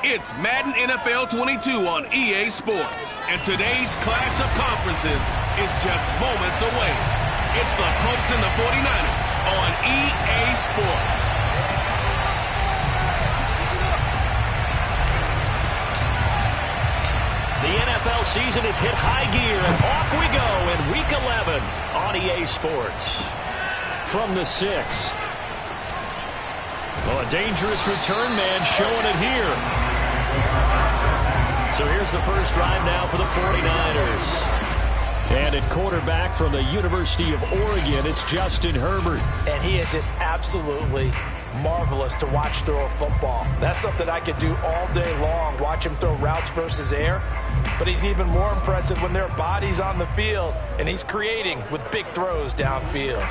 It's Madden NFL 22 on EA Sports, and today's clash of conferences is just moments away. It's the Colts and the 49ers on EA Sports. The NFL season has hit high gear, and off we go in Week 11 on EA Sports. From the 6. Well, a dangerous return man showing it here. So here's the first drive now for the 49ers. And at quarterback from the University of Oregon, it's Justin Herbert. And he is just absolutely marvelous to watch throw a football. That's something I could do all day long, watch him throw routes versus air. But he's even more impressive when their body's on the field, and he's creating with big throws downfield.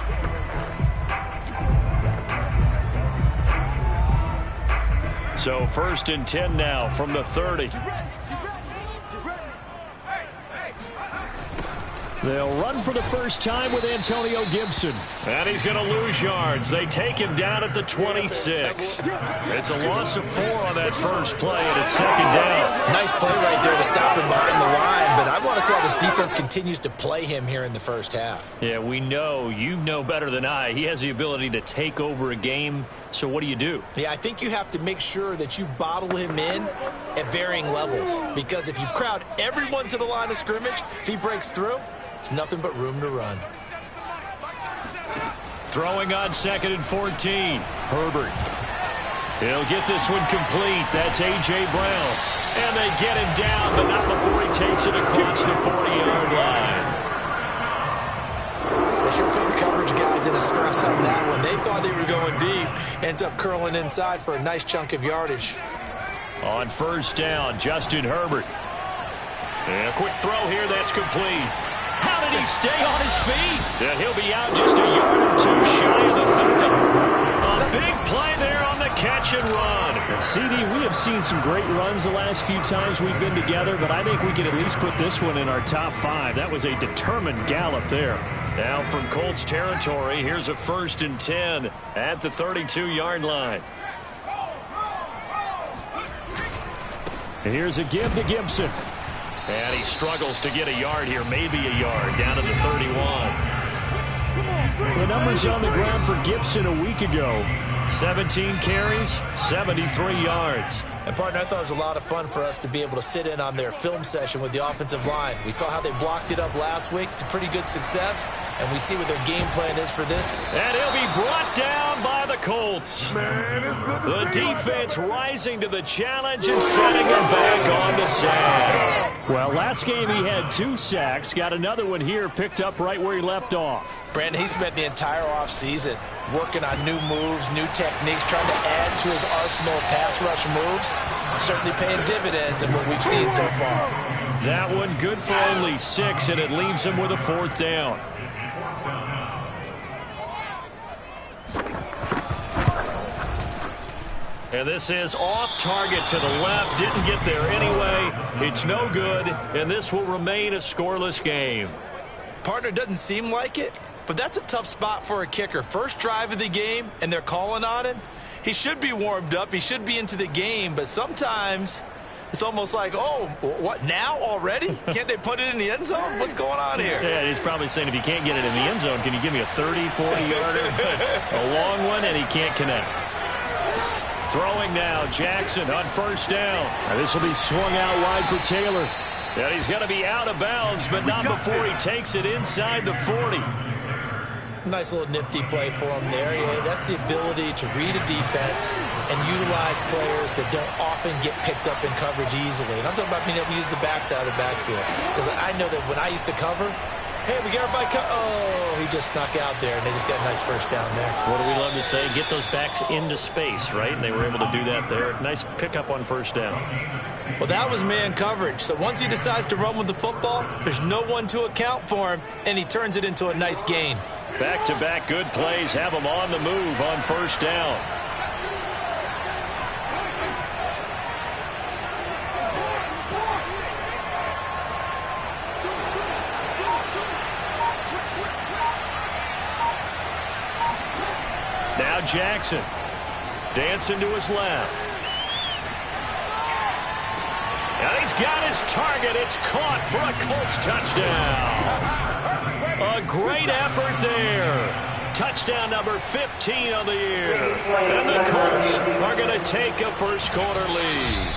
So 1st and 10 now from the 30. They'll run for the first time with Antonio Gibson. And he's going to lose yards. They take him down at the 26. It's a loss of 4 on that first play, and it's 2nd down. Nice play right there to stop him behind the line, but I want to see how this defense continues to play him here in the first half. Yeah, we know. You know better than I. He has the ability to take over a game, so what do you do? Yeah, I think you have to make sure that you bottle him in at varying levels, because if you crowd everyone to the line of scrimmage, if he breaks through, there's nothing but room to run. Throwing on 2nd and 14. Herbert. He'll get this one complete. That's A.J. Brown. And they get him down, but not before he takes it across the 40-yard line. They sure put the coverage guys in a stress on that one. They thought they were going deep. Ends up curling inside for a nice chunk of yardage. On 1st down, Justin Herbert. And a quick throw here. That's complete. How did he stay on his feet? And he'll be out just a yard or 2 shy of the 50. A big play there on the catch and run. And CD, we have seen some great runs the last few times we've been together, but I think we can at least put this one in our top 5. That was a determined gallop there. Now from Colts territory, here's a 1st and 10 at the 32-yard line. Here's a give to Gibson. And he struggles to get a yard here, maybe a yard, down to the 31. The numbers on the ground for Gibson a week ago. 17 carries, 73 yards. And, partner, I thought it was a lot of fun for us to be able to sit in on their film session with the offensive line. We saw how they blocked it up last week to pretty good success, and we see what their game plan is for this. And he'll be brought down by the Colts. The defense rising to the challenge and setting him back on the sack. Well, last game he had 2 sacks. Got another one here, picked up right where he left off. Brandon, he spent the entire offseason working on new moves, new techniques, trying to add to his arsenal of pass rush moves. Certainly paying dividends in what we've seen so far. That one good for only 6, and it leaves him with a 4th down. And this is off target to the left. Didn't get there anyway. It's no good, and this will remain a scoreless game. Partner, doesn't seem like it, but that's a tough spot for a kicker. First drive of the game, and they're calling on him. He should be warmed up. He should be into the game, but sometimes it's almost like, oh, what, now already? Can't they put it in the end zone? What's going on here? Yeah, he's probably saying, if you can't get it in the end zone, can you give me a 30, 40-yarder? A long one, and he can't connect. Throwing now, Jackson on 1st down. And this will be swung out wide for Taylor. And he's going to be out of bounds, but not before he takes it inside the 40. Nice little nifty play for him there. Yeah, that's the ability to read a defense and utilize players that don't often get picked up in coverage easily. And I'm talking about being able to use the backs out of the backfield. Because I know that when I used to cover, hey, we got everybody oh, he just snuck out there, and they just got a nice 1st down there. What do we love to say? Get those backs into space, right? And they were able to do that there. Nice pickup on 1st down. Well, that was man coverage. So once he decides to run with the football, there's no one to account for him, and he turns it into a nice gain. Back-to-back good plays have him on the move on 1st down. Now Jackson dancing to his left. He's got his target. It's caught for a Colts touchdown. A great effort there. Touchdown number 15 on the year. And the Colts are going to take a first-quarter lead.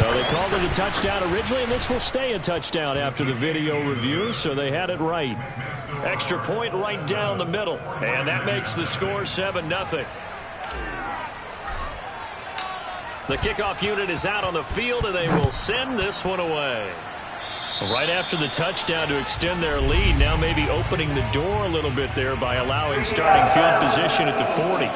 So they called it a touchdown originally, and this will stay a touchdown after the video review, so they had it right. Extra point right down the middle, and that makes the score 7-0. The kickoff unit is out on the field, and they will send this one away. Right after the touchdown to extend their lead, now maybe opening the door a little bit there by allowing starting field position at the 40.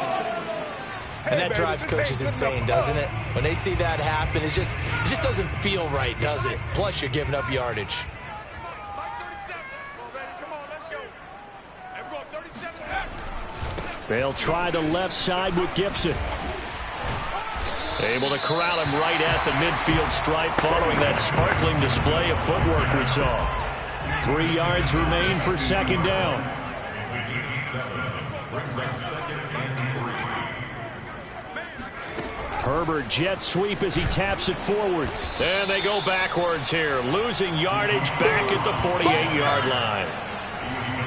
And that drives coaches insane, doesn't it? When they see that happen, it just doesn't feel right, does it? Plus, you're giving up yardage. They'll try the left side with Gibson. Able to corral him right at the midfield stripe following that sparkling display of footwork we saw. 3 yards remain for second down. Herbert jet sweep as he taps it forward. And they go backwards here, losing yardage back at the 48-yard line.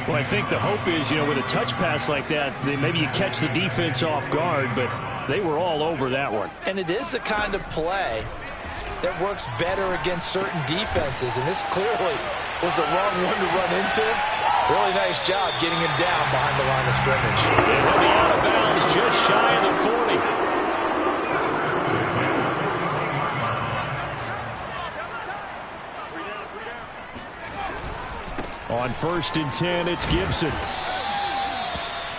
Well, I think the hope is, with a touch pass like that, maybe you catch the defense off guard, but they were all over that one. And it is the kind of play that works better against certain defenses, and this clearly was the wrong one to run into. Really nice job getting him down behind the line of scrimmage. And he'll be out of bounds just shy of the 40. On 1st and 10, it's Gibson.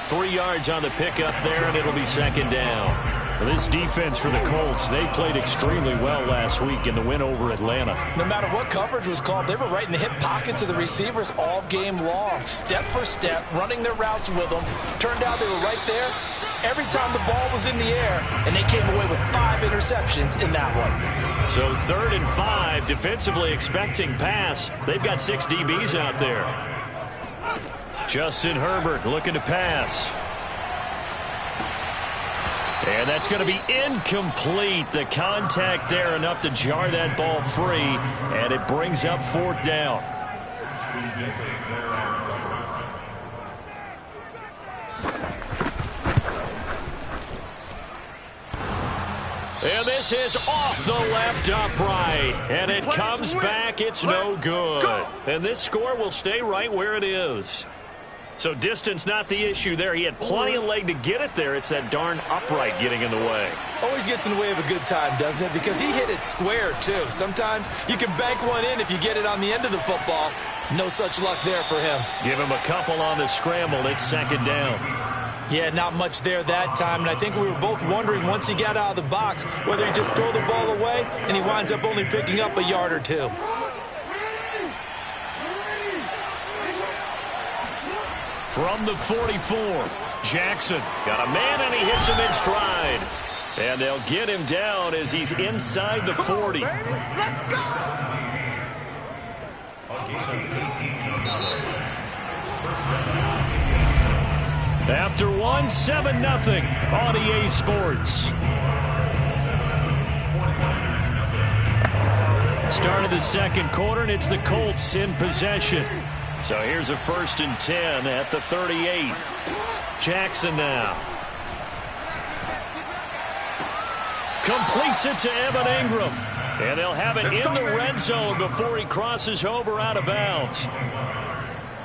3 yards on the pickup there, and it'll be second down. Well, this defense for the Colts, they played extremely well last week in the win over Atlanta. No matter what coverage was called, they were right in the hip pockets of the receivers all game long. Step for step, running their routes with them. Turned out they were right there every time the ball was in the air, and they came away with 5 interceptions in that one. So 3rd and 5, defensively expecting pass. They've got 6 DBs out there. Justin Herbert looking to pass. And that's going to be incomplete. The contact there enough to jar that ball free, and it brings up 4th down. And this is off the left upright. And it comes back. It's no good. And this score will stay right where it is. So distance not the issue there. He had plenty of leg to get it there. It's that darn upright getting in the way. Always gets in the way of a good time, doesn't it? Because he hit it square, too. Sometimes you can bank one in if you get it on the end of the football. No such luck there for him. Give him a couple on the scramble. It's second down. Yeah, not much there that time, and I think we were both wondering once he got out of the box whether he just throw the ball away and he winds up only picking up a yard or 2. From the 44, Jackson got a man and he hits him in stride. And they'll get him down as he's inside the 40. Let's go! After 1, 7-0 on EA Sports. Start of the second quarter, and it's the Colts in possession. So here's a 1st and 10 at the 38. Jackson now. Completes it to Evan Ingram. And they'll have it in the red zone before he crosses over out of bounds.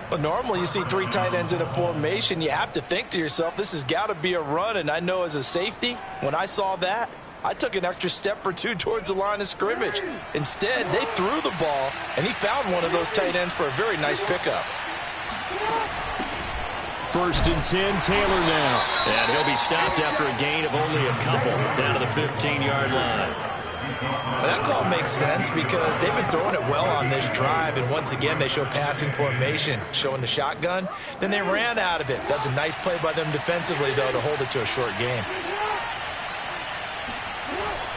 Well, normally you see 3 tight ends in a formation. You have to think to yourself, this has got to be a run. And I know as a safety, when I saw that, I took an extra step or 2 towards the line of scrimmage. Instead, they threw the ball, and he found one of those tight ends for a very nice pickup. 1st and 10, Taylor now. And he'll be stopped after a gain of only a couple down to the 15-yard line. Well, that call makes sense because they've been throwing it well on this drive, and once again they show passing formation, showing the shotgun. Then they ran out of it. That's a nice play by them defensively, though, to hold it to a short game.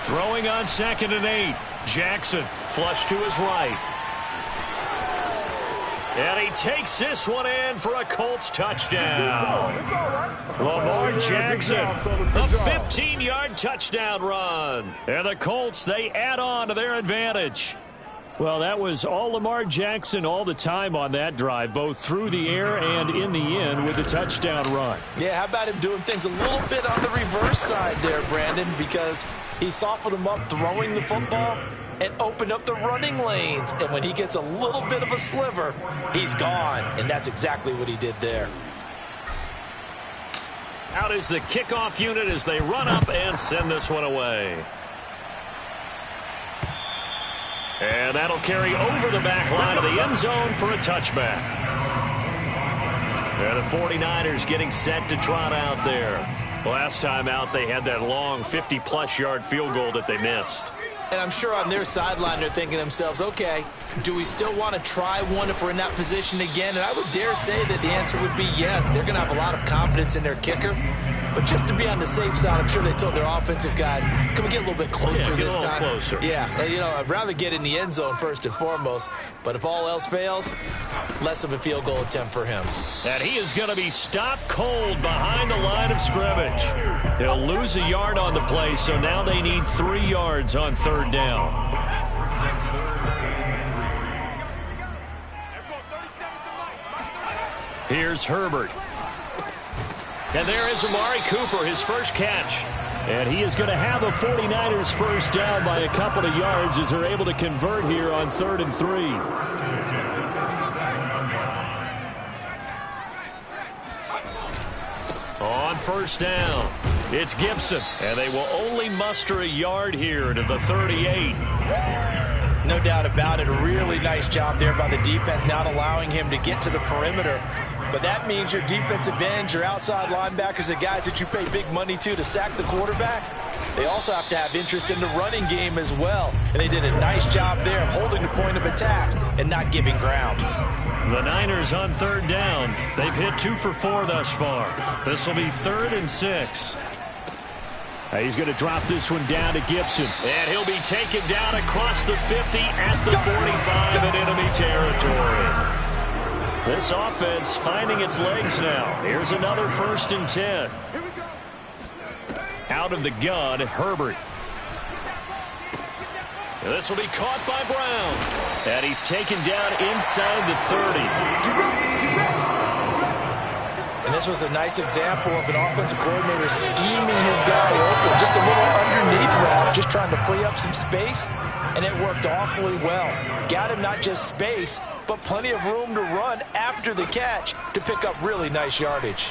Throwing on 2nd and 8. Jackson flush to his right. And he takes this one in for a Colts touchdown. Lamar Jackson, a 15-yard touchdown run. And the Colts, they add on to their advantage. Well, that was all Lamar Jackson all the time on that drive, both through the air and in the end with the touchdown run. Yeah, how about him doing things a little bit on the reverse side there, Brandon, because he softened him up throwing the football and opened up the running lanes. And when he gets a little bit of a sliver, he's gone. And that's exactly what he did there. Out is the kickoff unit as they run up and send this one away. And that'll carry over the back line of the end zone for a touchback. And the 49ers getting set to trot out there. Last time out, they had that long 50-plus yard field goal that they missed. And I'm sure on their sideline they're thinking to themselves, okay, do we still want to try one if we're in that position again? And I would dare say that the answer would be yes. They're going to have a lot of confidence in their kicker. But just to be on the safe side, I'm sure they told their offensive guys, can we get a little bit closer this time? Closer. Yeah, you know, I'd rather get in the end zone first and foremost. But if all else fails, less of a field goal attempt for him. And he is going to be stopped cold behind the line of scrimmage. He'll lose a yard on the play, so now they need 3 yards on third down. Here's Herbert. And there is Amari Cooper, his first catch. And he is going to have a 49ers first down by a couple of yards as they're able to convert here on 3rd and 3. On first down, it's Gibson. And they will only muster a yard here to the 38. No doubt about it. A really nice job there by the defense, not allowing him to get to the perimeter. But that means your defensive ends, your outside linebackers, the guys that you pay big money to sack the quarterback, they also have to have interest in the running game as well. And they did a nice job there of holding the point of attack and not giving ground. The Niners on third down. They've hit 2 for 4 thus far. This will be 3rd and 6. He's going to drop this one down to Gibson. And he'll be taken down across the 50 at the 45 in enemy territory. This offense finding its legs now. Here's another 1st and 10. Out of the gun, Herbert. And this will be caught by Brown. And he's taken down inside the 30. And this was a nice example of an offensive coordinator scheming his guy open. Just a little underneath route, just trying to free up some space. And it worked awfully well. Got him not just space, but plenty of room to run after the catch to pick up really nice yardage.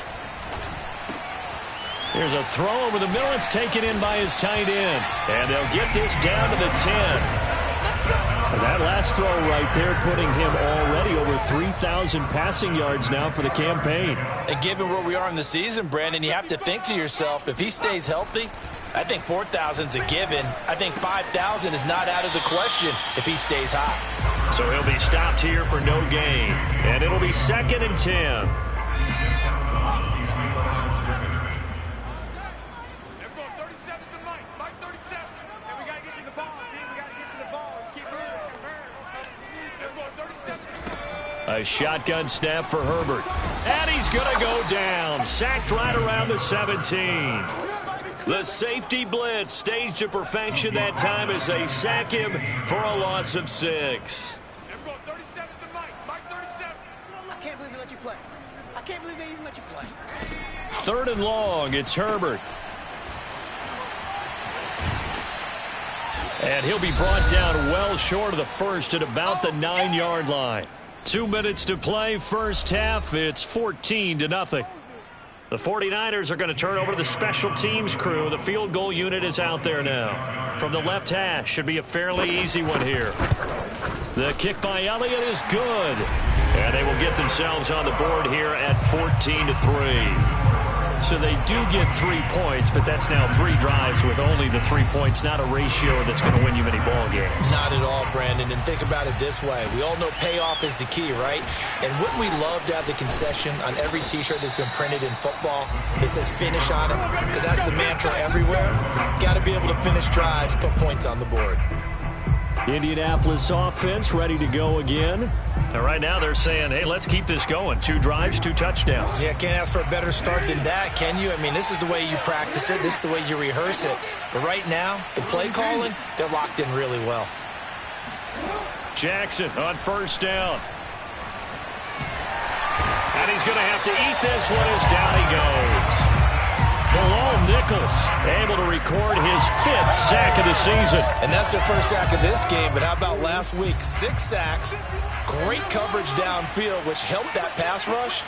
Here's a throw over the middle. It's taken in by his tight end. And they'll get this down to the 10. And that last throw right there putting him already over 3,000 passing yards now for the campaign. And given where we are in the season, Brandon, you have to think to yourself, if he stays healthy, I think 4,000 is a given. I think 5,000 is not out of the question if he stays hot. So he'll be stopped here for no gain. And it'll be 2nd and 10. A shotgun snap for Herbert. And he's going to go down. Sacked right around the 17. The safety blitz staged to perfection that time as they sack him for a loss of 6. I can't believe they let you play. I can't believe they even let you play. 3rd and long. It's Herbert. And he'll be brought down well short of the first at about the 9-yard line. 2 minutes to play, first half. It's 14-0. The 49ers are going to turn over to the special teams crew. The field goal unit is out there now. From the left hash, should be a fairly easy one here. The kick by Elliott is good. And they will get themselves on the board here at 14-3. So they do get 3 points, but that's now 3 drives with only the 3 points, not a ratio that's going to win you many ball games. Not at all, Brandon. And think about it this way. We all know payoff is the key, right? And wouldn't we love to have the concession on every T-shirt that's been printed in football that says finish on it? Because that's the mantra everywhere. Got to be able to finish drives, put points on the board. Indianapolis offense ready to go again. And right now they're saying, hey, let's keep this going. 2 drives, 2 touchdowns. Yeah, can't ask for a better start than that, can you? I mean, this is the way you practice it. This is the way you rehearse it. But right now, the play calling, they're locked in really well. Jackson on first down. And he's going to have to eat this one as down he goes. Bilal Nichols able to record his 5th sack of the season. And that's their first sack of this game, but how about last week? 6 sacks, great coverage downfield, which helped that pass rush.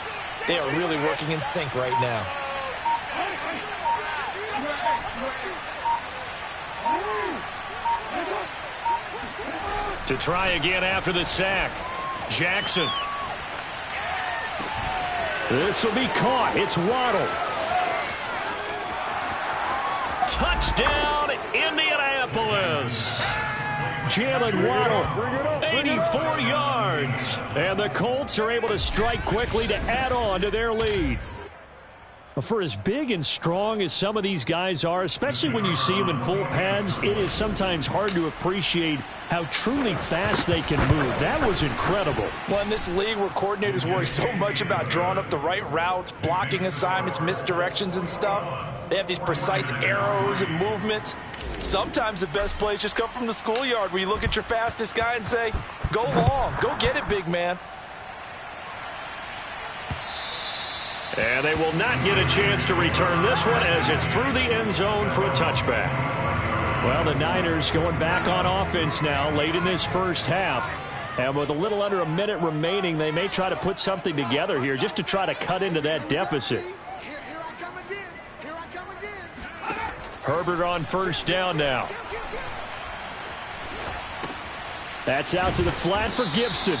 They are really working in sync right now. To try again after the sack, Jackson. This will be caught. It's Waddle. Touchdown, Indianapolis. Jalen Waddle, 84 yards. And the Colts are able to strike quickly to add on to their lead. For as big and strong as some of these guys are, especially when you see them in full pads, it is sometimes hard to appreciate how truly fast they can move. That was incredible. Well, in this league where coordinators worry so much about drawing up the right routes, blocking assignments, misdirections and stuff, they have these precise arrows and movements. Sometimes the best plays just come from the schoolyard where you look at your fastest guy and say, go long, go get it, big man. And they will not get a chance to return this one as it's through the end zone for a touchback. Well, the Niners going back on offense now late in this first half. And with a little under a minute remaining, they may try to put something together here just to try to cut into that deficit. Here I come again. Here I come again. Herbert on first down now. That's out to the flat for Gibson.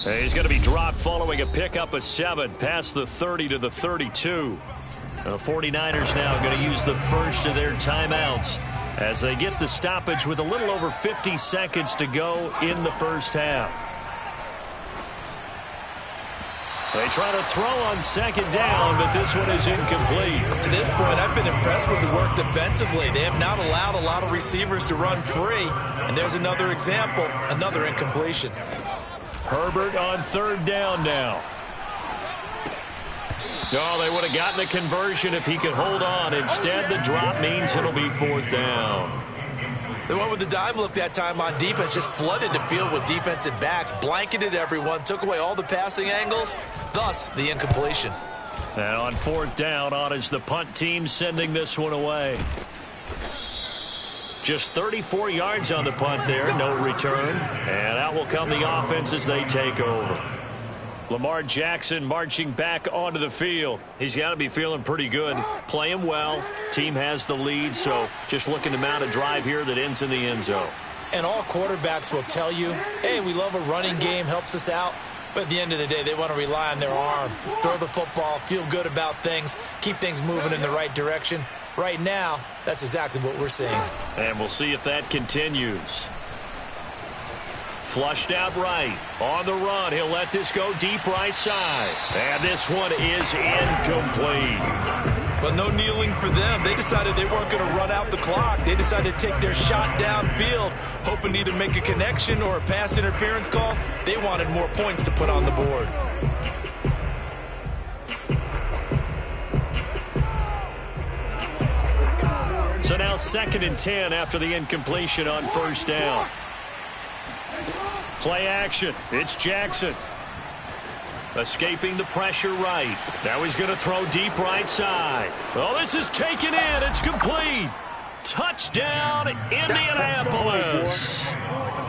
He's going to be dropped following a pickup of 7 past the 30 to the 32. The 49ers now going to use the first of their timeouts as they get the stoppage with a little over 50 seconds to go in the first half. They try to throw on second down, but this one is incomplete. To this point, I've been impressed with the work defensively. They have not allowed a lot of receivers to run free. And there's another example, another incompletion. Herbert on third down now. Oh, they would have gotten the conversion if he could hold on. Instead, the drop means it'll be 4th down. They went with the dime look that time on defense, just flooded the field with defensive backs, blanketed everyone, took away all the passing angles, thus the incompletion. And on 4th down, on is the punt team sending this one away. Just 34 yards on the punt there, no return. And out will come the offense as they take over. Lamar Jackson marching back onto the field. He's got to be feeling pretty good, playing well. Team has the lead, so just looking to mount a drive here that ends in the end zone. And all quarterbacks will tell you, hey, we love a running game, helps us out. But at the end of the day, they want to rely on their arm, throw the football, feel good about things, keep things moving in the right direction. Right now, that's exactly what we're seeing. And we'll see if that continues. Flushed out right. On the run, he'll let this go deep right side. And this one is incomplete. But no kneeling for them. They decided they weren't going to run out the clock. They decided to take their shot downfield, hoping to either make a connection or a pass interference call. They wanted more points to put on the board. So now 2nd and 10 after the incompletion on first down. Play action. It's Jackson. Escaping the pressure right. Now he's going to throw deep right side. Oh, this is taken in. It's complete. Touchdown, Indianapolis.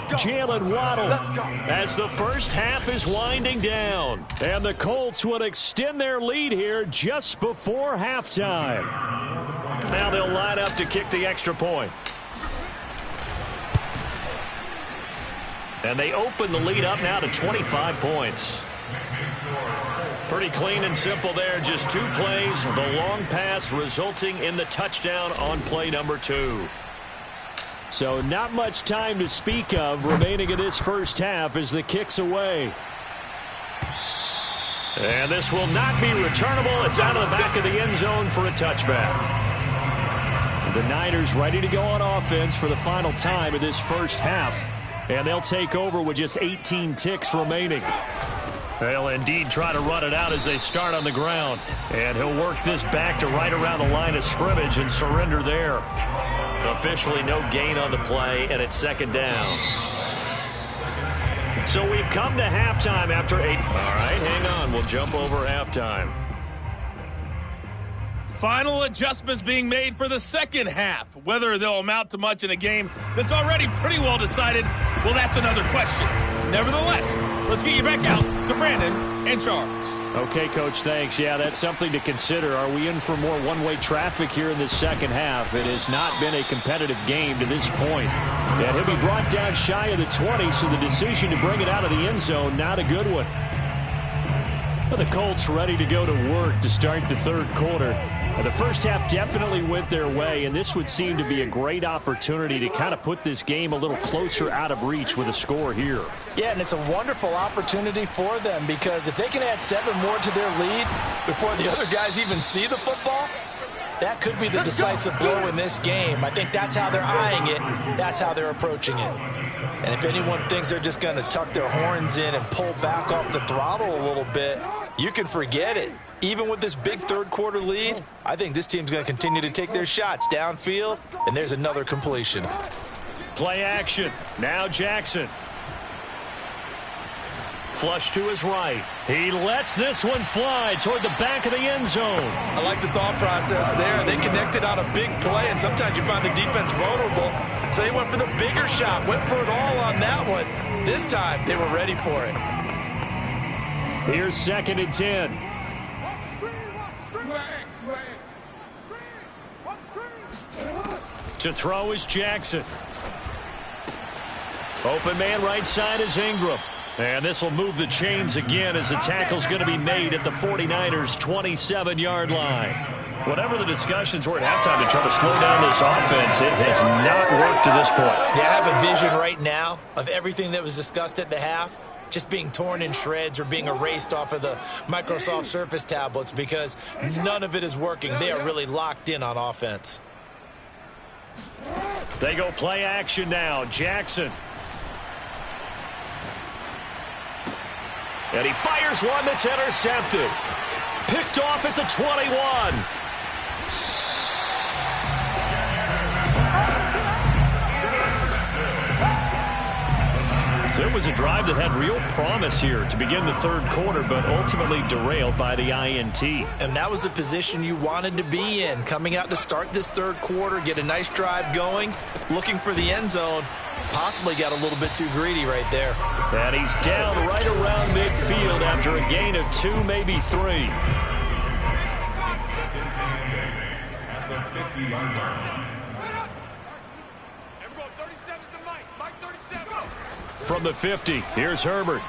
Jalen Waddle. As the first half is winding down. And the Colts would extend their lead here just before halftime. Now they'll line up to kick the extra point. And they open the lead up now to 25 points. Pretty clean and simple there. Just 2 plays. The long pass resulting in the touchdown on play number 2. So not much time to speak of remaining in this first half as the kick's away. And this will not be returnable. It's out of the back of the end zone for a touchback. The Niners ready to go on offense for the final time of this first half. And they'll take over with just 18 ticks remaining. They'll indeed try to run it out as they start on the ground. And he'll work this back to right around the line of scrimmage and surrender there. Officially no gain on the play, and it's second down. So we've come to halftime after 8. All right, hang on. We'll jump over halftime. Final adjustments being made for the second half. Whether they'll amount to much in a game that's already pretty well decided, well, that's another question. Nevertheless, let's get you back out to Brandon and Charles. Okay, Coach, thanks. Yeah, that's something to consider. Are we in for more one-way traffic here in the second half? It has not been a competitive game to this point. And he'll be brought down shy of the 20, so the decision to bring it out of the end zone, not a good one. Well, the Colts ready to go to work to start the third quarter. The first half definitely went their way, and this would seem to be a great opportunity to kind of put this game a little closer out of reach with a score here. Yeah, and it's a wonderful opportunity for them because if they can add 7 more to their lead before the other guys even see the football, that could be the decisive blow in this game. I think that's how they're eyeing it. That's how they're approaching it. And if anyone thinks they're just going to tuck their horns in and pull back off the throttle a little bit, you can forget it. Even with this big third quarter lead, I think this team's going to continue to take their shots downfield, and there's another completion. Play action. Now Jackson. Flush to his right. He lets this one fly toward the back of the end zone. I like the thought process there. They connected on a big play, and sometimes you find the defense vulnerable. So they went for the bigger shot, went for it all on that one. This time, they were ready for it. Here's 2nd and 10. To throw is Jackson. Open man right side is Ingram. And this will move the chains again as the tackle's going to be made at the 49ers' 27-yard line. Whatever the discussions were at halftime to try to slow down this offense, it has not worked to this point. Yeah, I have a vision right now of everything that was discussed at the half just being torn in shreds or being erased off of the Microsoft Surface tablets because none of it is working. They are really locked in on offense. They go play action now. Jackson. And he fires one that's intercepted. Picked off at the 21. So it was a drive that had real promise here to begin the third quarter, but ultimately derailed by the INT. And that was the position you wanted to be in, coming out to start this third quarter, get a nice drive going, looking for the end zone. Possibly got a little bit too greedy right there. And he's down right around midfield after a gain of 2, maybe 3. From the 50, here's Herbert.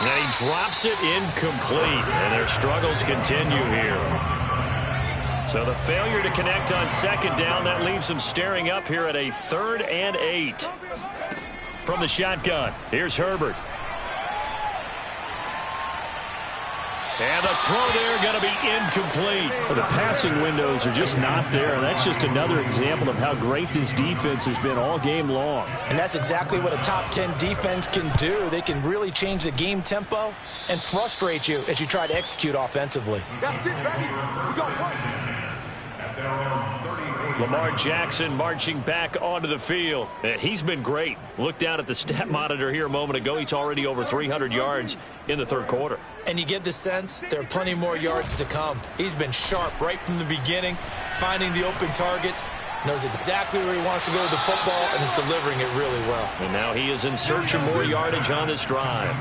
And he drops it incomplete. And their struggles continue here. So the failure to connect on 2nd down, that leaves them staring up here at a 3rd and 8. From the shotgun, here's Herbert. And the throw there going to be incomplete. The passing windows are just not there. That's just another example of how great this defense has been all game long. And that's exactly what a top 10 defense can do. They can really change the game tempo and frustrate you as you try to execute offensively. That's it, baby. We got one. Lamar Jackson marching back onto the field. He's been great. Look down at the stat monitor here a moment ago. He's already over 300 yards in the third quarter. And you get the sense there are plenty more yards to come. He's been sharp right from the beginning, finding the open targets, knows exactly where he wants to go with the football, and is delivering it really well. And now he is in search of more yardage on this drive.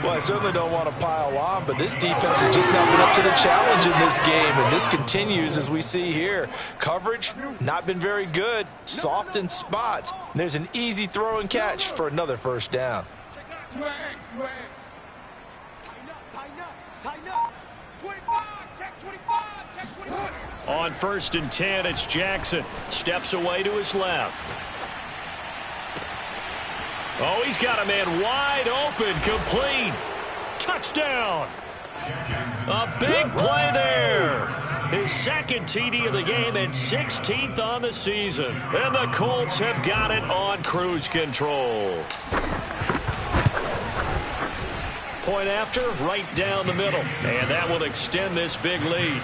Well, I certainly don't want to pile on, but this defense has just not been up to the challenge in this game, and this continues as we see here. Coverage, not been very good, soft in spots. And there's an easy throw and catch for another first down. Tighten up. 25, check 25, check 25. On 1st and 10, it's Jackson. Steps away to his left. Oh, he's got a man wide open, complete. Touchdown. A big play there. his second TD of the game and 16th on the season. And the Colts have got it on cruise control. Point after, right down the middle. And that will extend this big lead.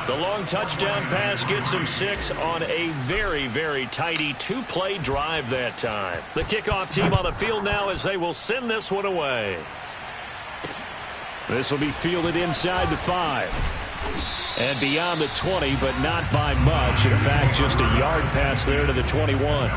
The long touchdown pass gets him 6 on a very, very tidy 2-play drive that time. The kickoff team on the field now as they will send this one away. This will be fielded inside the 5. And beyond the 20, but not by much. In fact, just a yard pass there to the 21.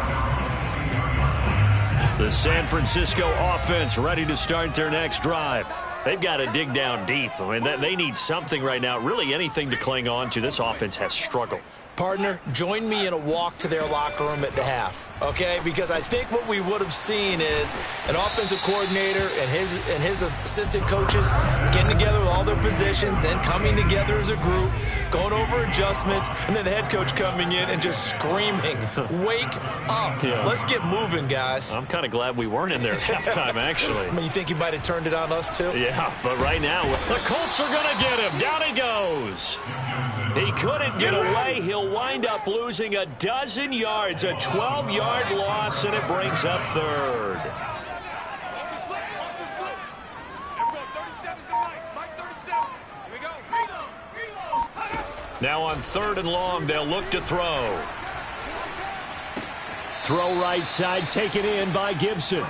The San Francisco offense ready to start their next drive. They've got to dig down deep. I mean, they need something right now, really anything to cling on to. This offense has struggled. Partner, join me in a walk to their locker room at the half, okay? Because I think what we would have seen is an offensive coordinator and his assistant coaches getting together with all their positions, then coming together as a group, going over adjustments, and then the head coach coming in and just screaming, wake up. Yeah. Let's get moving, guys. I'm kind of glad we weren't in there at halftime, actually. I mean, you think he might have turned it on us, too? Yeah, but right now, the Colts are going to get him. Down he goes. He couldn't get away. He'll wind up losing a dozen yards, a 12-yard loss, and it brings up third. Now on 3rd and long, they'll look to throw. Throw right side, taken in by Gibson.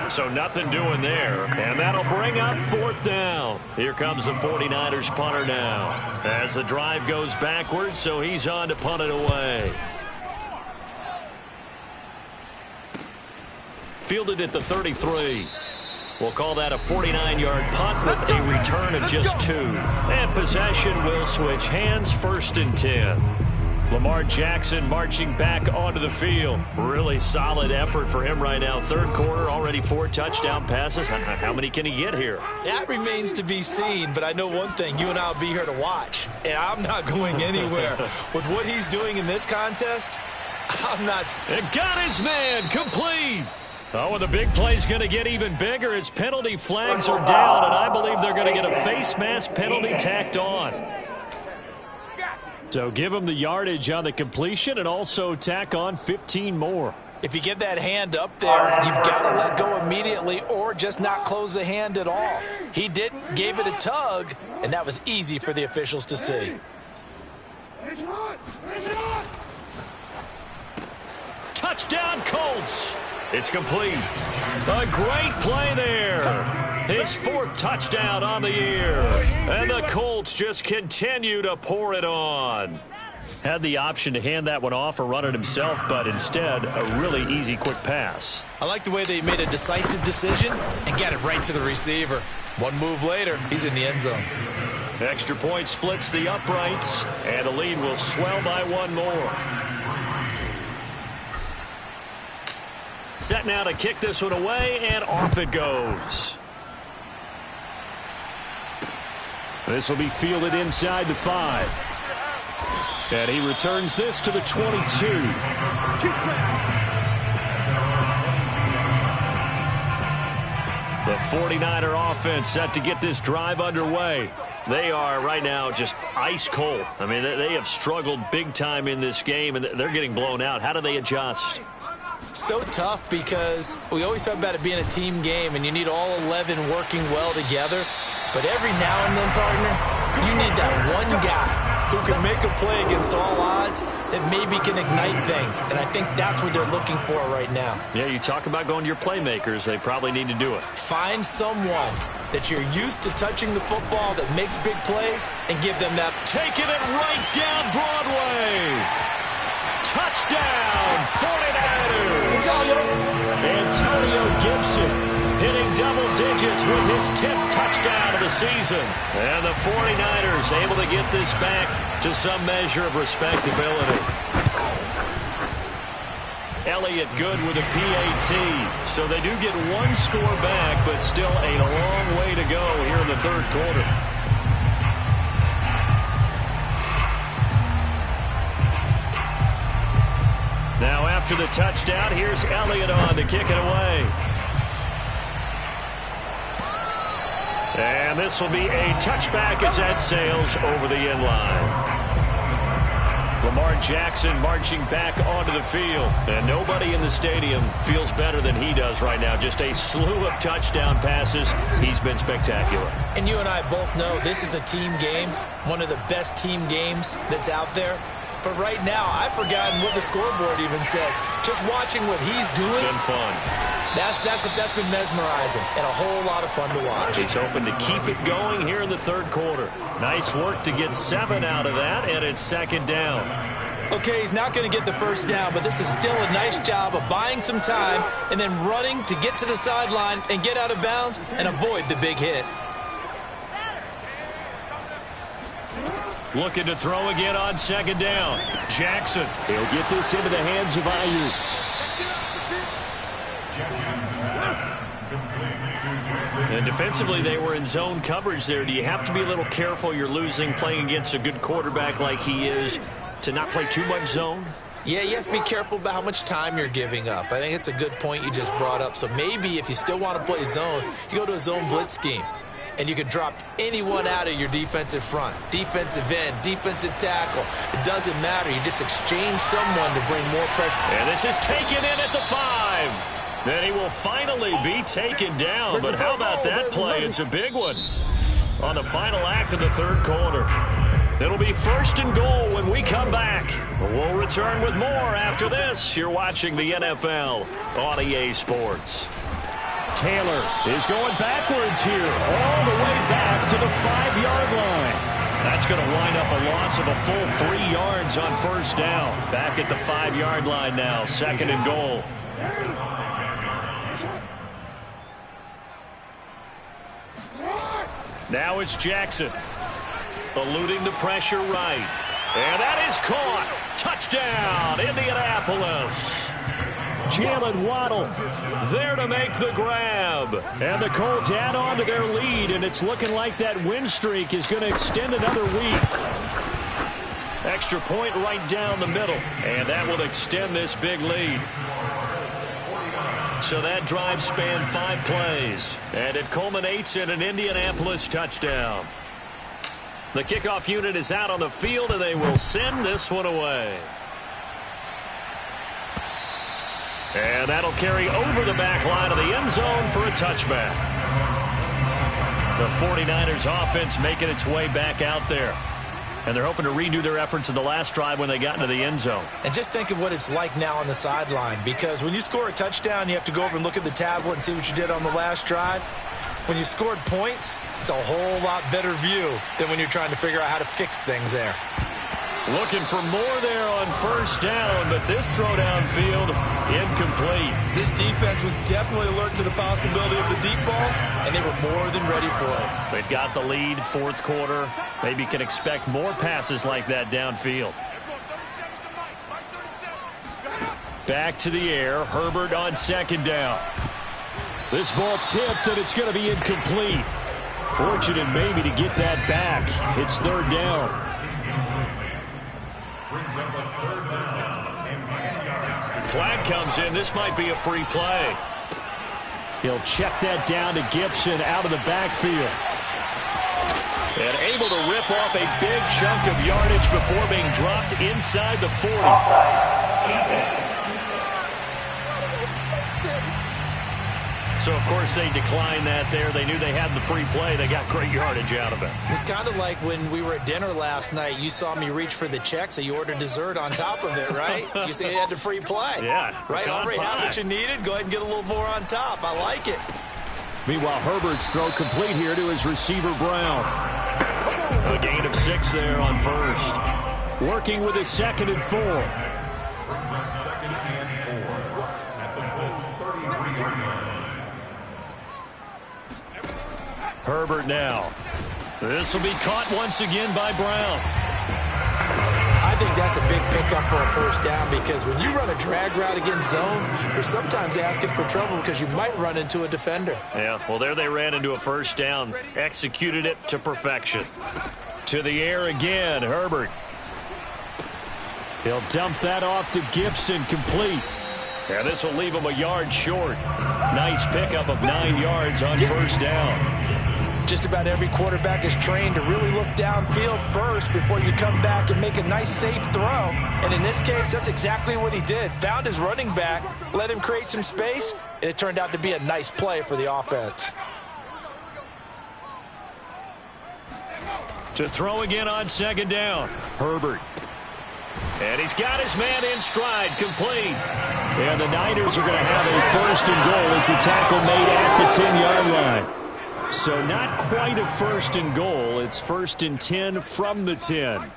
So nothing doing there. And that'll bring up 4th down. Here comes the 49ers punter now. As the drive goes backwards, so he's on to punt it away. Fielded at the 33. We'll call that a 49-yard punt with a return of just 2. And possession will switch hands, 1st and 10. Lamar Jackson marching back onto the field. Really solid effort for him right now. 3rd quarter, already 4 touchdown passes. How many can he get here? That remains to be seen, but I know one thing. You and I will be here to watch, and I'm not going anywhere. With what he's doing in this contest, I'm not. And got his man complete. Oh, and the big play's going to get even bigger as penalty flags are down, and I believe they're going to get a face mask penalty tacked on. So give him the yardage on the completion and also tack on 15 more. If you get that hand up there, you've got to let go immediately or just not close the hand at all. He didn't, gave it a tug, and that was easy for the officials to see. Touchdown, Colts. It's complete. A great play there. His 4th touchdown on the year. And the Colts just continue to pour it on. Had the option to hand that one off or run it himself, but instead, a really easy, quick pass. I like the way they made a decisive decision and got it right to the receiver. One move later, he's in the end zone. Extra point splits the uprights, and the lead will swell by 1 more. Set now to kick this one away, and off it goes. This will be fielded inside the 5. And he returns this to the 22. The 49er offense set to get this drive underway. They are right now just ice cold. I mean, they have struggled big time in this game, and they're getting blown out. How do they adjust? So tough because we always talk about it being a team game, and you need all 11 working well together. But every now and then, partner, you need that one guy who can make a play against all odds that maybe can ignite things. And I think that's what they're looking for right now. Yeah, you talk about going to your playmakers. They probably need to do it. Find someone that you're used to touching the football that makes big plays and give them that. Taking it right down Broadway. Touchdown, 49ers. Antonio Gibson hitting double digits with his 10th touchdown of the season. And the 49ers able to get this back to some measure of respectability. Elliott good with a PAT. So they do get 1 score back, but still a long way to go here in the 3rd quarter. Now after the touchdown, here's Elliott on to kick it away. And this will be a touchback as that sails over the end line. Lamar Jackson marching back onto the field. And nobody in the stadium feels better than he does right now. Just a slew of touchdown passes. He's been spectacular. And you and I both know this is a team game, one of the best team games that's out there. But right now, I've forgotten what the scoreboard even says. Just watching what he's doing. Been fun. That's been mesmerizing and a whole lot of fun to watch. He's hoping to keep it going here in the third quarter. Nice work to get 7 out of that, and it's second down. Okay, he's not going to get the first down, but this is still a nice job of buying some time and then running to get to the sideline and get out of bounds and avoid the big hit. Looking to throw again on second down. Jackson. He'll get this into the hands of Ayuk. And defensively, they were in zone coverage there. Do you have to be a little careful? You're losing playing against a good quarterback like he is to not play too much zone? Yeah, you have to be careful about how much time you're giving up. I think it's a good point you just brought up. So maybe if you still want to play zone, you go to a zone blitz scheme. And you can drop anyone out of your defensive front. Defensive end, defensive tackle. It doesn't matter. You just exchange someone to bring more pressure. And this is taken in at the 5. Then he will finally be taken down. But how about that play? It's a big one on the final act of the third quarter. It'll be first and goal when we come back. We'll return with more after this. You're watching the NFL on EA Sports. Taylor is going backwards here, all the way back to the 5-yard line. That's going to wind up a loss of a full 3 yards on first down. Back at the 5-yard line now, second and goal. Now it's Jackson. Eluding the pressure right. And that is caught. Touchdown, Indianapolis. Jalen Waddle there to make the grab. And the Colts add on to their lead, and it's looking like that win streak is going to extend another week. Extra point right down the middle, and that will extend this big lead. So that drive spanned 5 plays, and it culminates in an Indianapolis touchdown. The kickoff unit is out on the field, and they will send this one away. And that'll carry over the back line of the end zone for a touchback. The 49ers offense making its way back out there. And they're hoping to redo their efforts in the last drive when they got into the end zone. And just think of what it's like now on the sideline. Because when you score a touchdown, you have to go over and look at the tablet and see what you did on the last drive. When you scored points, it's a whole lot better view than when you're trying to figure out how to fix things there. Looking for more there on first down, but this throw downfield incomplete. This defense was definitely alert to the possibility of the deep ball, and they were more than ready for it. They've got the lead, fourth quarter. Maybe can expect more passes like that downfield. Back to the air, Herbert on second down. This ball tipped, and it's going to be incomplete. Fortunate maybe to get that back. It's third down. Flag comes in. This might be a free play. He'll check that down to Gibson out of the backfield. And able to rip off a big chunk of yardage before being dropped inside the 40. So, of course, they declined that there. They knew they had the free play. They got great yardage out of it. It's kind of like when we were at dinner last night. You saw me reach for the check, so you ordered dessert on top of it, right? You said you had the free play. Yeah. Right, already had what you needed. Go ahead and get a little more on top. I like it. Meanwhile, Herbert's throw complete here to his receiver, Brown. A gain of 6 there on first. Working with his second and 4. Herbert now. This will be caught once again by Brown. I think that's a big pickup for a first down because when you run a drag route against zone, you're sometimes asking for trouble because you might run into a defender. Yeah, well, there they ran into a first down. Executed it to perfection. To the air again, Herbert. He'll dump that off to Gibson, complete. Yeah, this will leave him a yard short. Nice pickup of 9 yards on first down. Just about every quarterback is trained to really look downfield first before you come back and make a nice, safe throw. And in this case, that's exactly what he did. Found his running back, let him create some space, and it turned out to be a nice play for the offense. To throw again on second down, Herbert. And he's got his man in stride, complete. And the Niners are going to have a first and goal as the tackle made at the 10-yard line. So not quite a first and goal. It's first and 10 from the 10.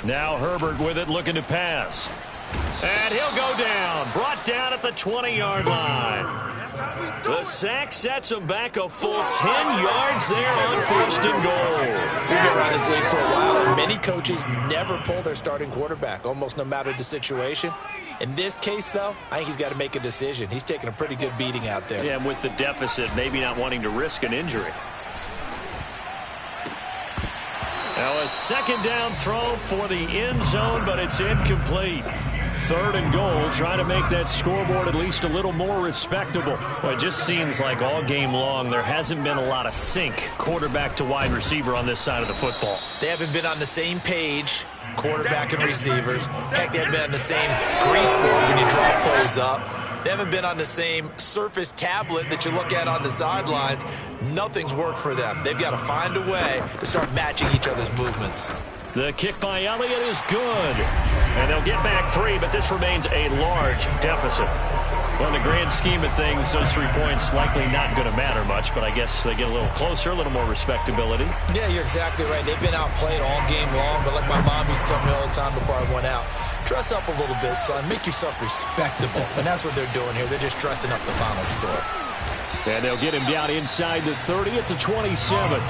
Now Herbert with it, looking to pass. And he'll go down. Brought down at the 20-yard line. The sack sets him back a full 10 yards there on first and goal. We've been around this league for a while, and many coaches never pull their starting quarterback, almost no matter the situation. In this case, though, I think he's got to make a decision. He's taking a pretty good beating out there. Yeah, and with the deficit, maybe not wanting to risk an injury. Now a second down throw for the end zone, but it's incomplete. Third and goal, trying to make that scoreboard at least a little more respectable. Well, it just seems like all game long there hasn't been a lot of sync quarterback to wide receiver on this side of the football. They haven't been on the same page, quarterback and receivers. Heck, they haven't been on the same grease board when you draw plays up. They haven't been on the same surface tablet that you look at on the sidelines. Nothing's worked for them. They've got to find a way to start matching each other's movements. The kick by Elliott is good. And they'll get back 3, but this remains a large deficit. Well, in the grand scheme of things, those 3 points likely not going to matter much, but I guess they get a little closer, a little more respectability. Yeah, you're exactly right. They've been outplayed all game long, but like my mom used to tell me all the time before I went out, dress up a little bit, son. Make yourself respectable. And that's what they're doing here. They're just dressing up the final score. And they'll get him down inside the 30 at the 27.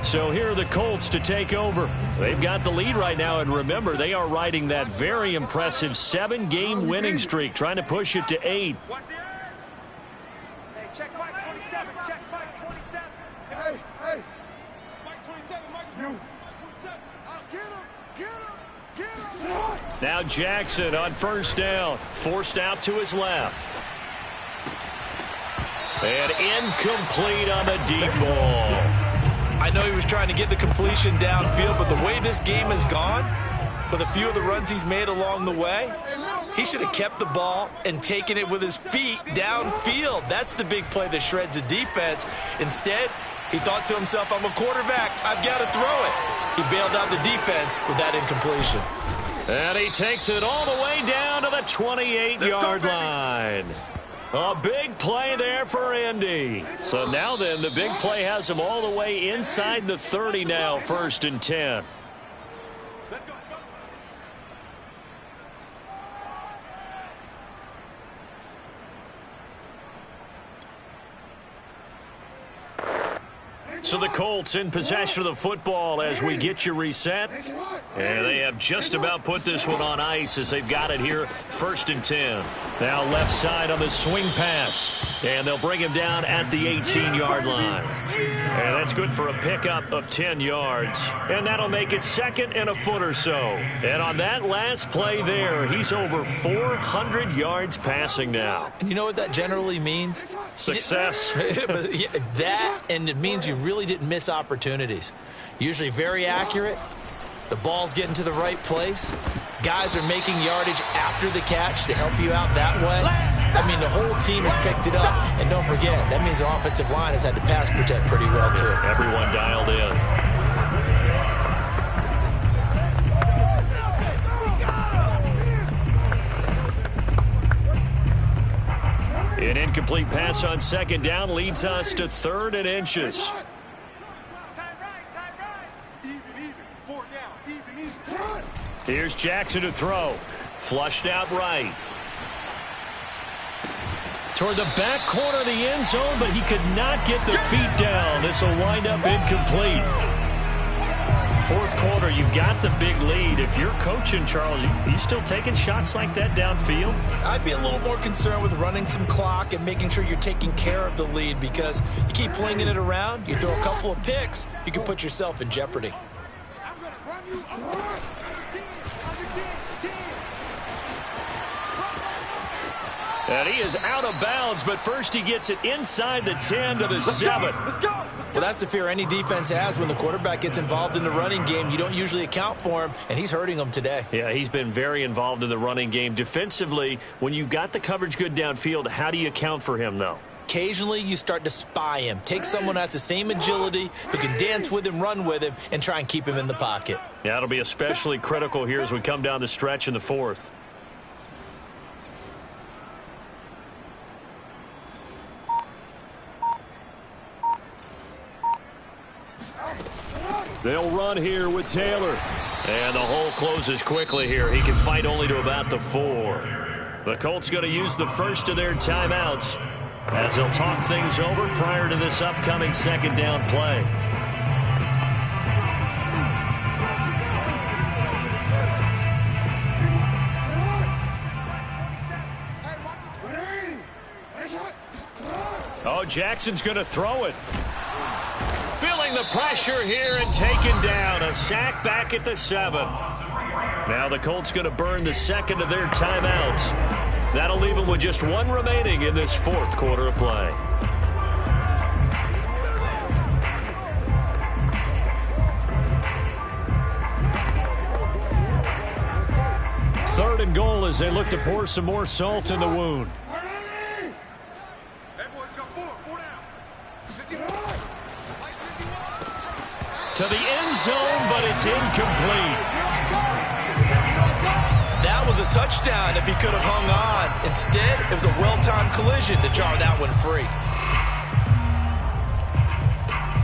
So here are the Colts to take over. They've got the lead right now, and remember, they are riding that very impressive 7-game winning streak, trying to push it to 8. Hey, check Mike 27. Check Mike 27. Hey. Mike 27. Mike 27. Get him. Now Jackson on first down, forced out to his left. And incomplete on the deep ball. I know he was trying to get the completion downfield, but the way this game has gone, with a few of the runs he's made along the way, he should have kept the ball and taken it with his feet downfield. That's the big play that shreds a defense. Instead, he thought to himself, I'm a quarterback, I've got to throw it. He bailed out the defense with that incompletion. And he takes it all the way down to the 28-yard line. A big play there for Indy. So now then, the big play has him all the way inside the 30 now, first and 10. So the Colts in possession of the football as we get you reset. And they have just about put this one on ice as they've got it here, first and 10. Now left side on the swing pass. And they'll bring him down at the 18-yard line. And that's good for a pickup of 10 yards. And that'll make it second and a foot or so. And on that last play there, he's over 400 yards passing now. You know what that generally means? Success. That, and it means you really didn't miss opportunities. Usually very accurate. The ball's getting to the right place. Guys are making yardage after the catch to help you out that way. I mean, the whole team has picked it up. And don't forget, that means the offensive line has had to pass protect pretty well, too. Everyone dialed in. An incomplete pass on second down leads us to 3rd and inches. Here's Jackson to throw. Flushed out right. Toward the back corner of the end zone, but he could not get the feet down. This will wind up incomplete. 4th quarter, you've got the big lead. If you're coaching, Charles, you still taking shots like that downfield? I'd be a little more concerned with running some clock and making sure you're taking care of the lead, because you keep flinging it around, you throw a couple of picks, you can put yourself in jeopardy. And he is out of bounds, but first he gets it inside the 10 to the 7. Let's go. Well, that's the fear any defense has when the quarterback gets involved in the running game. You don't usually account for him, and he's hurting them today. Yeah, he's been very involved in the running game. Defensively, when you got the coverage good downfield, how do you account for him, though? Occasionally, you start to spy him. Take someone who has the same agility, who can dance with him, run with him, and try and keep him in the pocket. Yeah, it'll be especially critical here as we come down the stretch in the fourth. They'll run here with Taylor. And the hole closes quickly here. He can fight only to about the 4. The Colts going to use the first of their timeouts as they'll talk things over prior to this upcoming second down play. Oh, Jackson's going to throw it. Feeling the pressure here and taken down. A sack back at the 7. Now the Colts going to burn the second of their timeouts. That'll leave them with just one remaining in this fourth quarter of play. Third and goal as they look to pour some more salt in the wound. To the end zone, but it's incomplete. That was a touchdown if he could have hung on. Instead, it was a well-timed collision to jar that one free.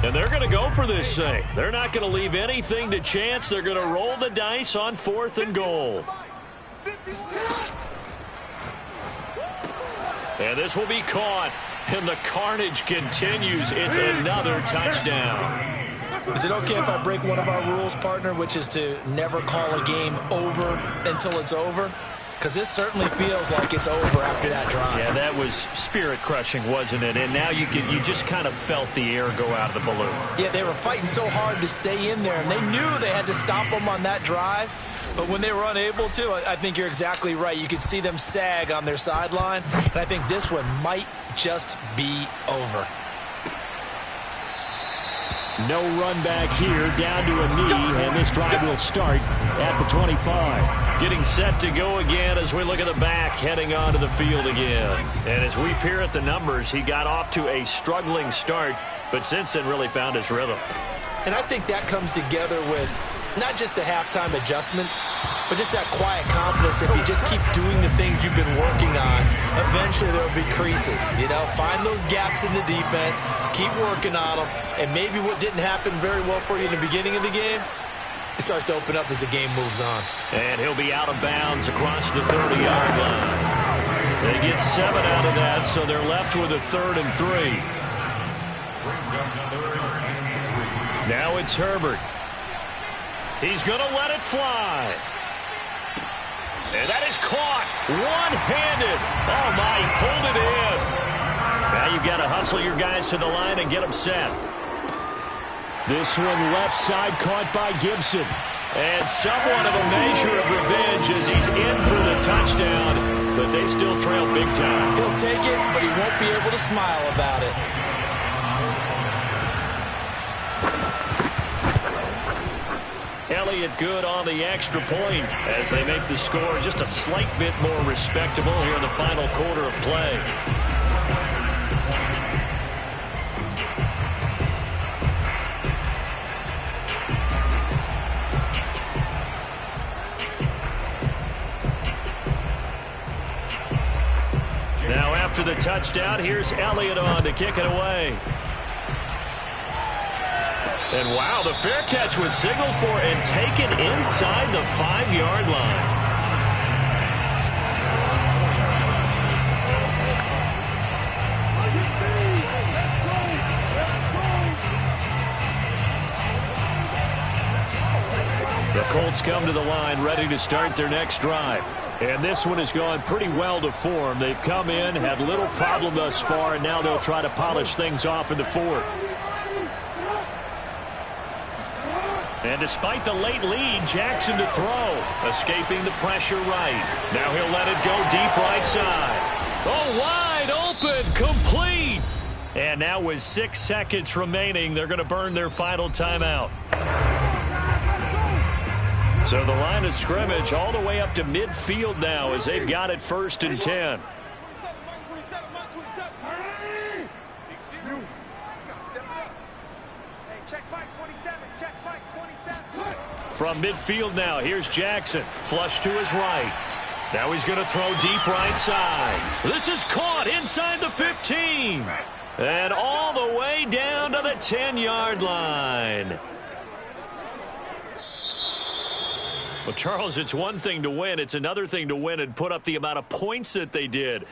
And they're going to go for this thing. They're not going to leave anything to chance. They're going to roll the dice on 4th and goal. And this will be caught. And the carnage continues. It's another touchdown. Is it okay if I break one of our rules, partner, which is to never call a game over until it's over? Because this certainly feels like it's over after that drive. Yeah, that was spirit-crushing, wasn't it? And now you just kind of felt the air go out of the balloon. Yeah, they were fighting so hard to stay in there, and they knew they had to stop them on that drive. But when they were unable to, I think you're exactly right. You could see them sag on their sideline, and I think this one might just be over. No run back here, down to a knee, and this drive will start at the 25. Getting set to go again as we look at the back, heading onto the field again. And as we peer at the numbers, he got off to a struggling start, but since then really found his rhythm. And I think that comes together with not just the halftime adjustments, but just that quiet confidence. If you just keep doing the things you've been working on, eventually there will be creases. You know, find those gaps in the defense, keep working on them, and maybe what didn't happen very well for you in the beginning of the game, it starts to open up as the game moves on. And he'll be out of bounds across the 30-yard line. They get 7 out of that, so they're left with a 3rd and 3. Now it's Herbert. He's going to let it fly. And that is caught one-handed. Oh, my, he pulled it in. Now you've got to hustle your guys to the line and get them set. This one left side caught by Gibson. And somewhat of a measure of revenge as he's in for the touchdown, but they still trail big time. He'll take it, but he won't be able to smile about it. Elliott good on the extra point as they make the score just a slight bit more respectable here in the final quarter of play. Now after the touchdown, here's Elliott on to kick it away. And wow, the fair catch was signaled for and taken inside the 5-yard line. The Colts come to the line ready to start their next drive. And this one has gone pretty well to form. They've come in, had little problem thus far, and now they'll try to polish things off in the fourth. And despite the late lead, Jackson to throw. Escaping the pressure right. Now he'll let it go deep right side. Oh, wide open, complete. And now with 6 seconds remaining, they're going to burn their final timeout. So the line of scrimmage all the way up to midfield now as they've got it 1st and 10. From midfield now, here's Jackson. Flush to his right. Now he's going to throw deep right side. This is caught inside the 15. And all the way down to the 10-yard line. Well, Charles, it's one thing to win. It's another thing to win and put up the amount of points that they did.